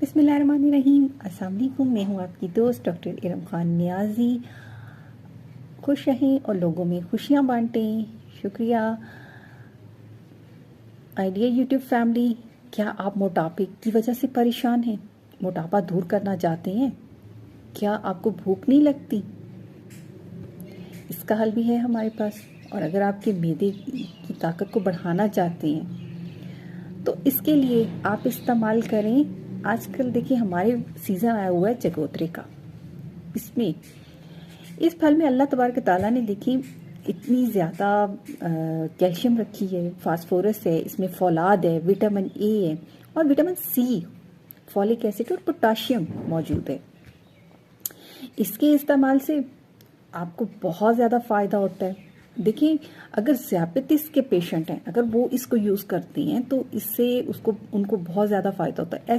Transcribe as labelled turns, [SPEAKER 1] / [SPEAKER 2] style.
[SPEAKER 1] बिस्मिल्लाहिर्रहमानिर्रहीम। अस्सलाम वालेकुम। मैं हूँ आपकी दोस्त डॉक्टर इरम खान नियाज़ी। खुश रहें और लोगों में खुशियाँ बांटें। शुक्रिया। आइडिया यूट्यूब फैमिली, क्या आप मोटापे की वजह से परेशान हैं? मोटापा दूर करना चाहते हैं? क्या आपको भूख नहीं लगती? इसका हल भी है हमारे पास। और अगर आपके मैदे की ताकत को बढ़ाना चाहते हैं तो इसके लिए आप इस्तेमाल करें। आजकल देखिए हमारे सीज़न आया हुआ है चकोतरे का। इसमें इस फल में अल्लाह तबारक ताला ने देखी इतनी ज़्यादा कैल्शियम रखी है, फास्फोरस है, इसमें फौलाद है, विटामिन ए है और विटामिन सी, फॉलिक एसिड और पोटाशियम मौजूद है। इसके इस्तेमाल से आपको बहुत ज़्यादा फ़ायदा होता है। देखिए अगर ज़ियाबतीस के पेशेंट हैं, अगर वो इसको यूज़ करती हैं तो इससे उनको बहुत ज़्यादा फ़ायदा होता है।